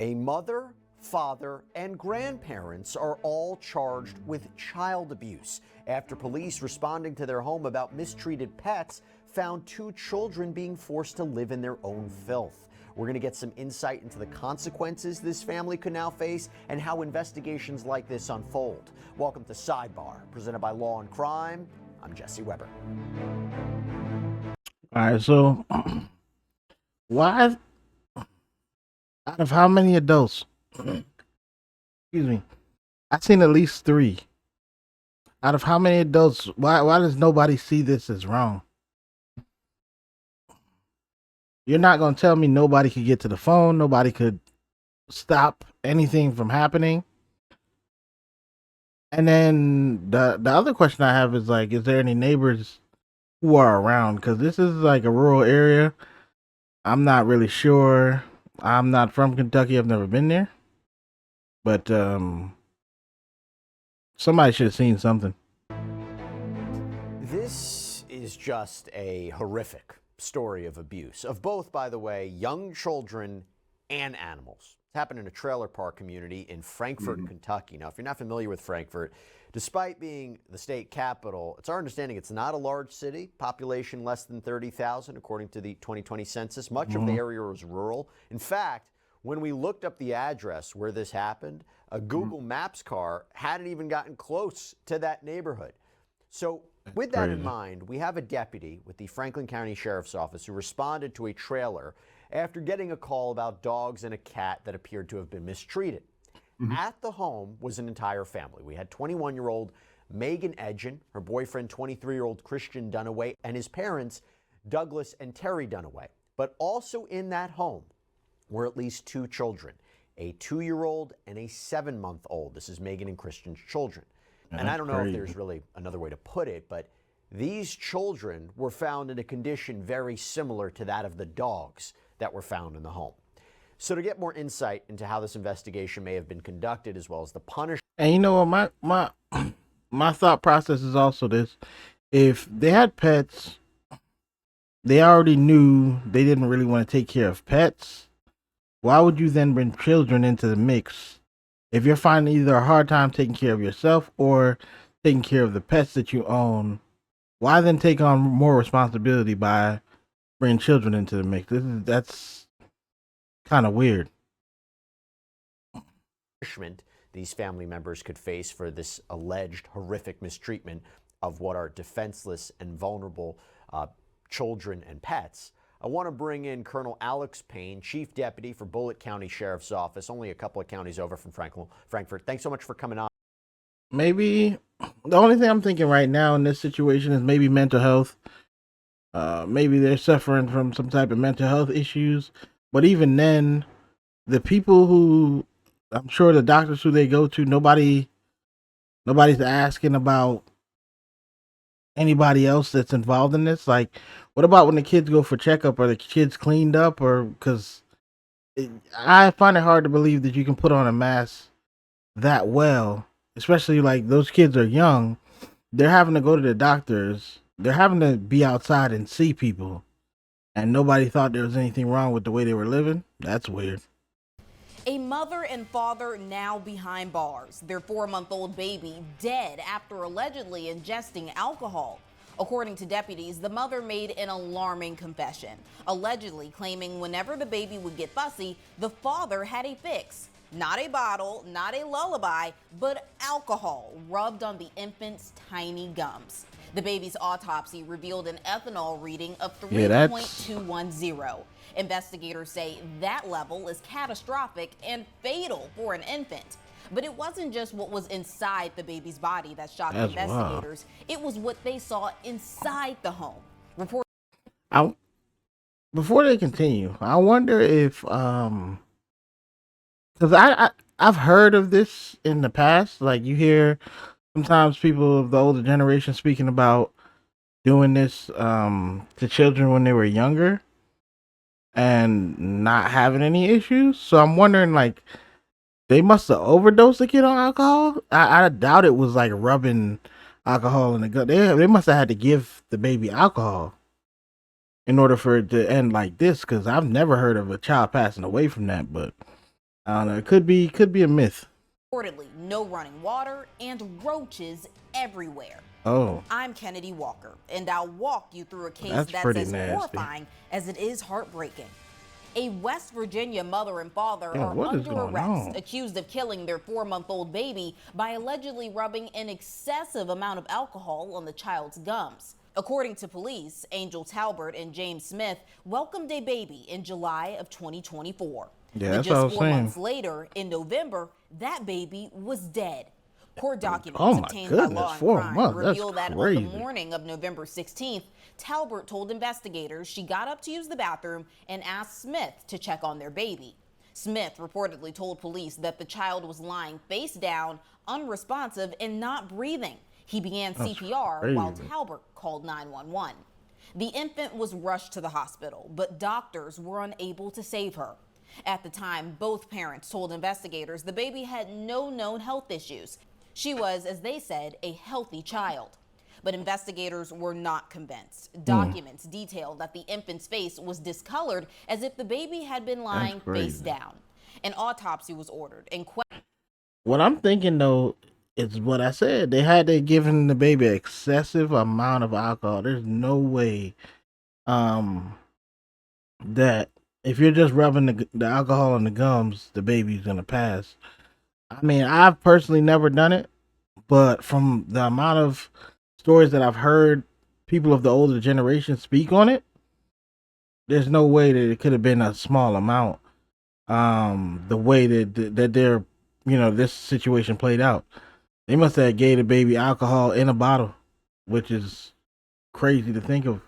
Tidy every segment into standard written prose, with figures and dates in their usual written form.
A mother, father, and grandparents are all charged with child abuse after police responding to their home about mistreated pets found two children being forced to live in their own filth. We're going to get some insight into the consequences this family could now face and how investigations like this unfold. Welcome to Sidebar, presented by Law and Crime. I'm Jesse Weber. All right, so why, out of how many adults, excuse me, I've seen at least three. Out of how many adults, why does nobody see this as wrong? You're not going to tell me nobody could get to the phone, nobody could stop anything from happening. And then the other question I have is like, is there any neighbors who are around? Because this is like a rural area. I'm not really sure. I'm not from Kentucky. I've never been there. But somebody should have seen something. This is just a horrific story of abuse of both, by the way, young children and animals. It happened in a trailer park community in Frankfort, Kentucky. Now, if you're not familiar with Frankfort, despite being the state capital, it's our understanding it's not a large city, population less than 30,000 according to the 2020 census. Much of the area was rural. In fact, when we looked up the address where this happened, a Google Maps car hadn't even gotten close to that neighborhood. So with that in mind, we have a deputy with the Franklin County Sheriff's Office who responded to a trailer after getting a call about dogs and a cat that appeared to have been mistreated. At the home was an entire family. We had 21-year-old Megan Edgen, her boyfriend, 23-year-old Christian Dunaway, and his parents, Douglas and Terry Dunaway. But also in that home were at least two children, a 2-year-old and a 7-month-old. This is Megan and Christian's children. And I don't know if there's really another way to put it, but these children were found in a condition very similar to that of the dogs that were found in the home. So to get more insight into how this investigation may have been conducted, as well as the punishment. And you know what, my thought process is also this: if they had pets, they already knew they didn't really want to take care of pets. Why would you then bring children into the mix? If you're finding either a hard time taking care of yourself or taking care of the pets that you own, why then take on more responsibility by bringing children into the mix? That's kind of weird. These family members could face for this alleged horrific mistreatment of what are defenseless and vulnerable children and pets. I want to bring in Colonel Alex Payne, Chief Deputy for Bullitt County Sheriff's Office, only a couple of counties over from Frankfort. Thanks so much for coming on. Maybe the only thing I'm thinking right now in this situation is maybe mental health. Maybe they're suffering from some type of mental health issues. But even then, the people who, I'm sure the doctors who they go to, nobody's asking about anybody else that's involved in this. Like, what about when the kids go for checkup? Are the kids cleaned up? Or because I find it hard to believe that you can put on a mask that well, especially like those kids are young. They're having to go to the doctors. They're having to be outside and see people. And nobody thought there was anything wrong with the way they were living. That's weird. A mother and father now behind bars. Their 4-month-old baby dead after allegedly ingesting alcohol. According to deputies, the mother made an alarming confession, allegedly claiming whenever the baby would get fussy, the father had a fix. Not a bottle, not a lullaby, but alcohol rubbed on the infant's tiny gums. The baby's autopsy revealed an ethanol reading of 3.210. Investigators say that level is catastrophic and fatal for an infant. But it wasn't just what was inside the baby's body that shocked investigators. Wild. It was what they saw inside the home. Before they continue, I wonder if because I've heard of this in the past. Like, you hear sometimes people of the older generation speaking about doing this to children when they were younger and not having any issues. So I'm wondering, like, they must have overdosed the kid on alcohol. I doubt it was like rubbing alcohol in the gut. They must have had to give the baby alcohol in order for it to end like this, because I've never heard of a child passing away from that. But I don't know. It could be a myth. Reportedly, no running water and roaches everywhere. Oh, I'm Kennedy Walker, and I'll walk you through a case that's that's pretty as nasty. horrifying as it is heartbreaking. A West Virginia mother and father Yeah, are what is under going arrest, on? accused of killing their 4-month-old baby by allegedly rubbing an excessive amount of alcohol on the child's gums. According to police, Angel Talbert and James Smith welcomed a baby in July of 2024. Yeah, But that's what I just was 4 saying. months later, in November, that baby was dead. Court documents Oh my obtained by goodness, Law and 4 Crime months. That's reveal that on crazy. the morning of November 16th, Talbert told investigators she got up to use the bathroom and asked Smith to check on their baby. Smith reportedly told police that the child was lying face down, unresponsive, and not breathing. He began CPR while crazy. Talbert called 911. The infant was rushed to the hospital, but doctors were unable to save her. At the time, both parents told investigators the baby had no known health issues. She was, as they said, a healthy child. But investigators were not convinced. Documents detailed that the infant's face was discolored as if the baby had been lying face crazy. down. An autopsy was ordered and What I'm thinking though is what I said. They had to given the baby excessive amount of alcohol. There's no way that if you're just rubbing the alcohol on the gums, the baby's gonna pass. I mean, I've personally never done it, but from the amount of stories that I've heard people of the older generation speak on it, there's no way that it could have been a small amount. The way that they're, this situation played out, they must have gave the baby alcohol in a bottle, which is crazy to think of.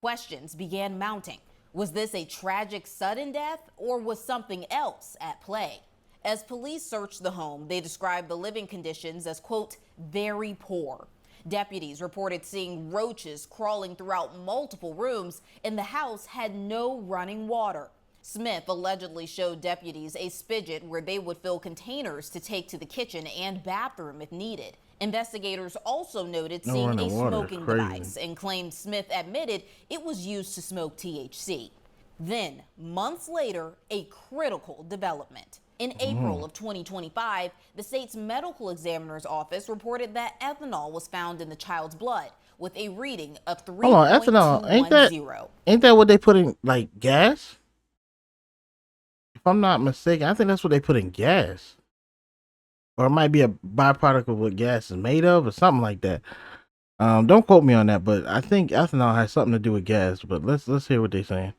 questions began mounting. Was this a tragic sudden death or was something else at play? As police searched the home, they described the living conditions as, quote, very poor. Deputies reported seeing roaches crawling throughout multiple rooms, and the house had no running water. Smith allegedly showed deputies a spigot where they would fill containers to take to the kitchen and bathroom if needed. Investigators also noted No seeing running a water is smoking crazy. device and claimed Smith admitted it was used to smoke THC. Then, months later, a critical development. In April of 2025, the state's medical examiner's office reported that ethanol was found in the child's blood with a reading of 3.210. Hold on, ethanol, ain't that what they put in, like, gas? If I'm not mistaken, I think that's what they put in gas. Or it might be a byproduct of what gas is made of or something like that. Don't quote me on that, but I think ethanol has something to do with gas. But let's hear what they're saying.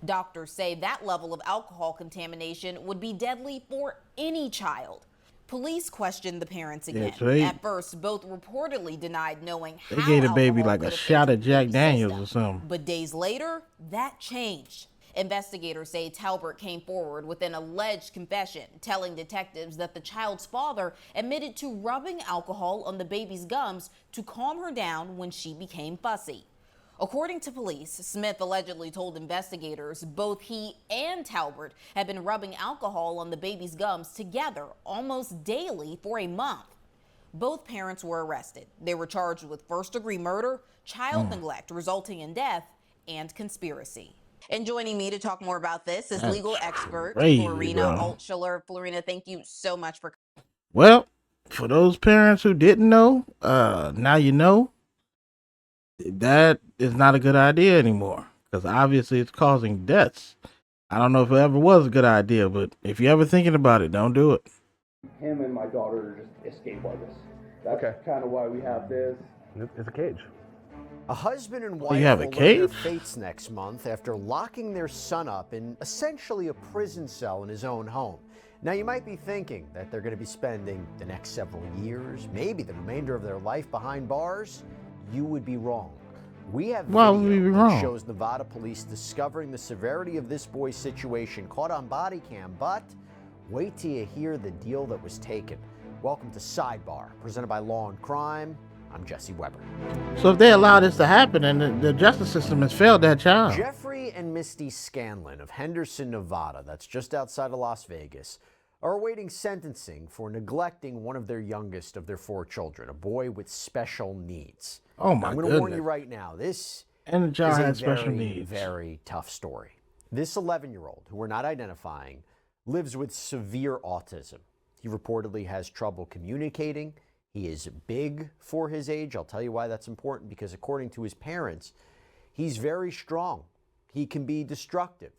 Doctors say that level of alcohol contamination would be deadly for any child. Police questioned the parents again. so At first, both reportedly denied knowing They how gave the baby alcohol like could a have shot of entered the Jack baby's Daniels system. or something. But days later, that changed. Investigators say Talbert came forward with an alleged confession, telling detectives that the child's father admitted to rubbing alcohol on the baby's gums to calm her down when she became fussy. According to police, Smith allegedly told investigators both he and Talbert had been rubbing alcohol on the baby's gums together almost daily for a month. Both parents were arrested. They were charged with first-degree murder, child neglect resulting in death, and conspiracy. And joining me to talk more about this is That's legal expert crazy, Florina bro. Altschuler. Florina, thank you so much for Well, for those parents who didn't know, now you know. That is not a good idea anymore because obviously it's causing deaths. I don't know if it ever was a good idea, but if you're ever thinking about it, don't do it. Him and my daughter are just escape artists. That's kind of why we have this. It's a cage. A husband and you wife have will a learn their cage? fates next month after locking their son up in essentially a prison cell in his own home. Now, you might be thinking that they're going to be spending the next several years, maybe the remainder of their life behind bars. You would be wrong. We have Why would we video be that wrong? shows Nevada police discovering the severity of this boy's situation caught on body cam, but wait till you hear the deal that was taken. Welcome to Sidebar, presented by Law and Crime. I'm Jesse Weber. So if they allow this to happen, and the justice system has failed that child. Jeffrey and Misty Scanlon of Henderson, Nevada, that's just outside of Las Vegas, are awaiting sentencing for neglecting one of their youngest of their 4 children, a boy with special needs. Oh my I'm going to warn goodness. you right now, this And the child is a had special very, needs. very tough story. This 11-year-old, who we're not identifying, lives with severe autism. He reportedly has trouble communicating. He is big for his age. I'll tell you why that's important, because according to his parents, he's very strong. He can be destructive.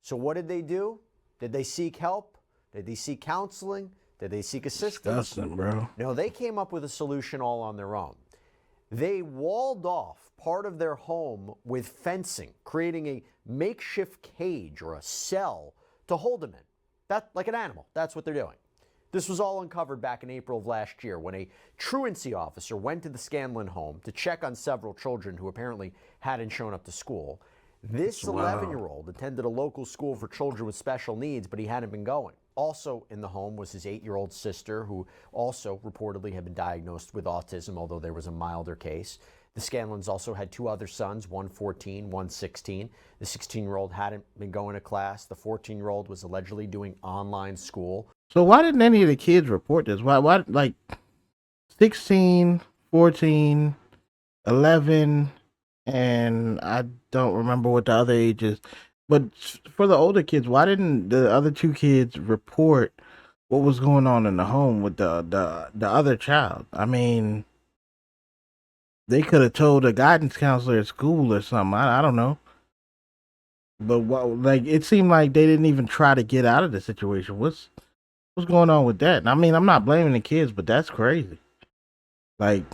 So what did they do? Did they seek help? Did they seek counseling? Did they seek assistance? Disgusting, bro. No, they came up with a solution all on their own. They walled off part of their home with fencing, creating a makeshift cage or a cell to hold him in. That, like an animal. That's what they're doing. This was all uncovered back in April of last year when a truancy officer went to the Scanlon home to check on several children who apparently hadn't shown up to school. This 11-year-old attended a local school for children with special needs, but he hadn't been going. Also in the home was his 8-year-old sister, who also reportedly had been diagnosed with autism, although there was a milder case. The Scanlons also had 2 other sons, one 14, one 16. The 16-year-old hadn't been going to class. The 14-year-old was allegedly doing online school. So why didn't any of the kids report this? Why like 16, 14, 11, and I don't remember what the other age is. But for the older kids, why didn't the other 2 kids report what was going on in the home with the other child? I mean, they could have told a guidance counselor at school or something. I don't know. But like it seemed like they didn't even try to get out of the situation. What's going on with that? I mean, I'm not blaming the kids, but that's crazy. Like,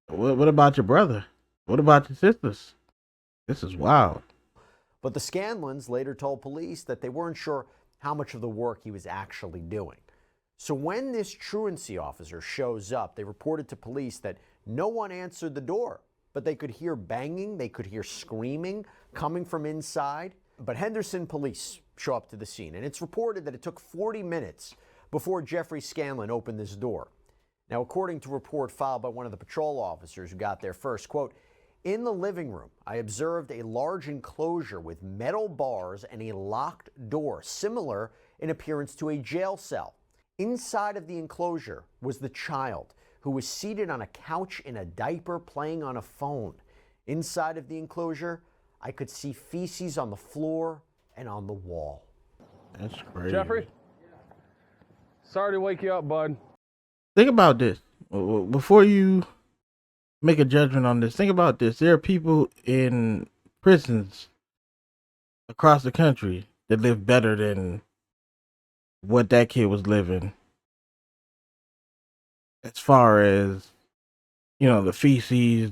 what about your brother? What about your sisters? This is wild. But the Scanlons later told police that they weren't sure how much of the work he was actually doing. So when this truancy officer shows up, they reported to police that no one answered the door, but they could hear banging, they could hear screaming coming from inside. But Henderson police show up to the scene, and it's reported that it took 40 minutes before Jeffrey Scanlon opened this door. Now, according to a report filed by one of the patrol officers who got there first, quote, "In the living room, I observed a large enclosure with metal bars and a locked door, similar in appearance to a jail cell. Inside of the enclosure was the child, who was seated on a couch in a diaper playing on a phone. Inside of the enclosure, I could see feces on the floor and on the wall." That's crazy. Jeffrey? Sorry to wake you up, bud. Think about this. Before you make a judgment on this, think about this. There are people in prisons across the country that live better than what that kid was living. As far as, you know, the feces,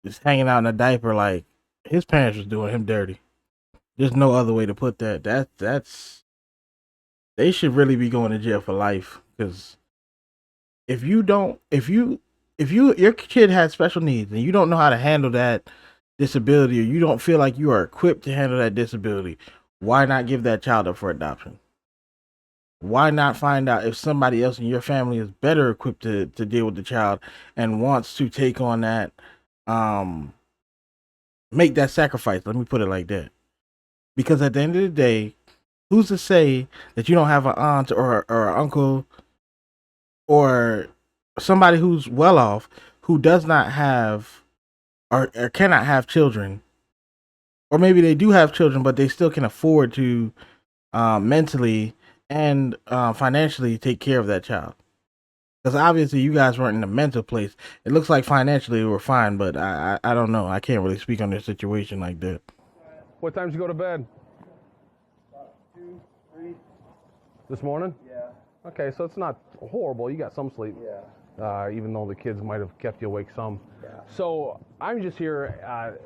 just hanging out in a diaper, like his parents was doing him dirty. There's no other way to put that. That's they should really be going to jail for life, because if your kid has special needs and you don't know how to handle that disability, or you don't feel like you are equipped to handle that disability, why not give that child up for adoption? Why not find out if somebody else in your family is better equipped to deal with the child and wants to take on that, make that sacrifice? Let me put it like that. Because at the end of the day, who's to say that you don't have an aunt or an uncle or somebody who's well off who does not have or cannot have children, or maybe they do have children but they still can afford to mentally and financially take care of that child? Because obviously you guys weren't in a mental place. It looks like financially we were fine, but I don't know. I can't really speak on their situation like that. What time did you go to bed? About 2, 3. This morning? Yeah. Okay, so it's not horrible. You got some sleep. Yeah. Even though the kids might have kept you awake some. Yeah. So I'm just here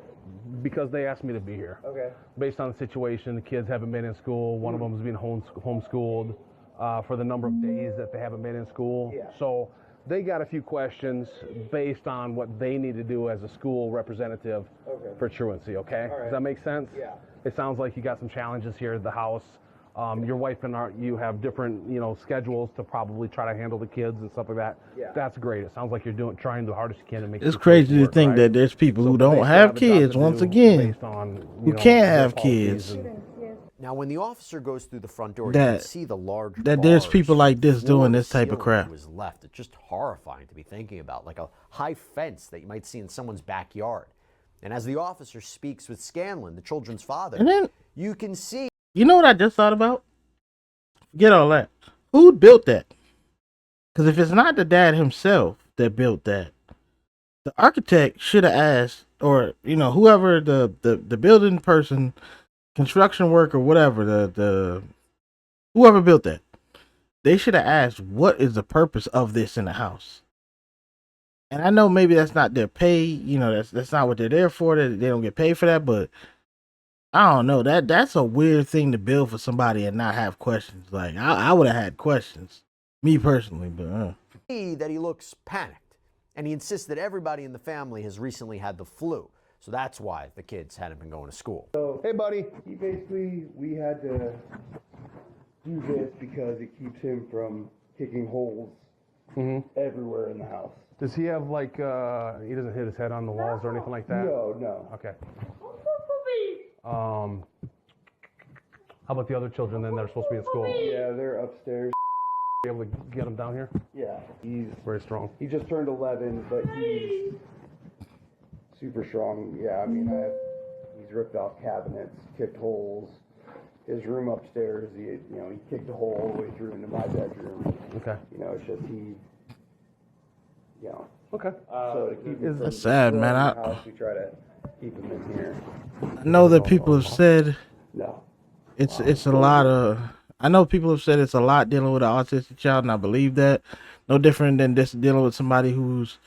because they asked me to be here. Okay. Based on the situation, the kids haven't been in school. One of them is being homeschooled for the number of days that they haven't been in school. Yeah. So they got a few questions based on what they need to do as a school representative for truancy, okay? All right. Does that make sense? Yeah. It sounds like you got some challenges here at the house. Your wife and you have different, schedules to probably try to handle the kids and stuff like that. Yeah. That's great. It sounds like you're trying the hardest you can to make It's the crazy to work, think right? that there's people who So don't they have a job to kids, once do again, based on, who can't their have policies kids. and- Now, when the officer goes through the front door, you That- can see the large that there's bars people like this floor doing to this type of ceiling crap. that was left. It's just horrifying to be thinking about, like a high fence that you might see in someone's backyard. And as the officer speaks with Scanlon, the children's father, And then, you can see you know what I just thought about? Forget all that. Who built that? Because if it's not the dad himself that built that, the architect should have asked, or whoever the building person, construction worker, whatever, the whoever built that, they should have asked, what is the purpose of this in the house? And I know maybe that's not their pay, that's not what they're there for. They don't get paid for that, but I don't know. That's a weird thing to build for somebody and not have questions. Like I would have had questions, me personally, but that he looks panicked, and he insists that everybody in the family has recently had the flu. So that's why the kids hadn't been going to school. So, hey, buddy. We had to do this because it keeps him from kicking holes everywhere in the house. Does he have like, he doesn't hit his head on the walls or anything like that? No. Okay. How about the other children then that are supposed to be in school? Yeah, they're upstairs. Be able to get them down here? Yeah, he's Very strong. He just turned 11, but he's super strong. Yeah, I mean, he's ripped off cabinets, kicked holes. His room upstairs, he kicked a hole all the way through into my bedroom. Okay. It's just Okay. So to keep him that's sad, man. house, we try to keep him in here. I know that people have said No. it's a lot of. I know people have said it's a lot dealing with an autistic child, and I believe that. No different than just dealing with somebody who's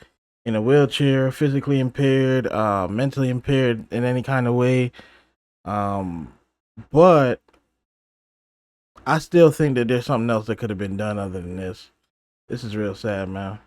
in a wheelchair, physically impaired, mentally impaired in any kind of way. But I still think that there's something else that could have been done other than this. This is real sad, man.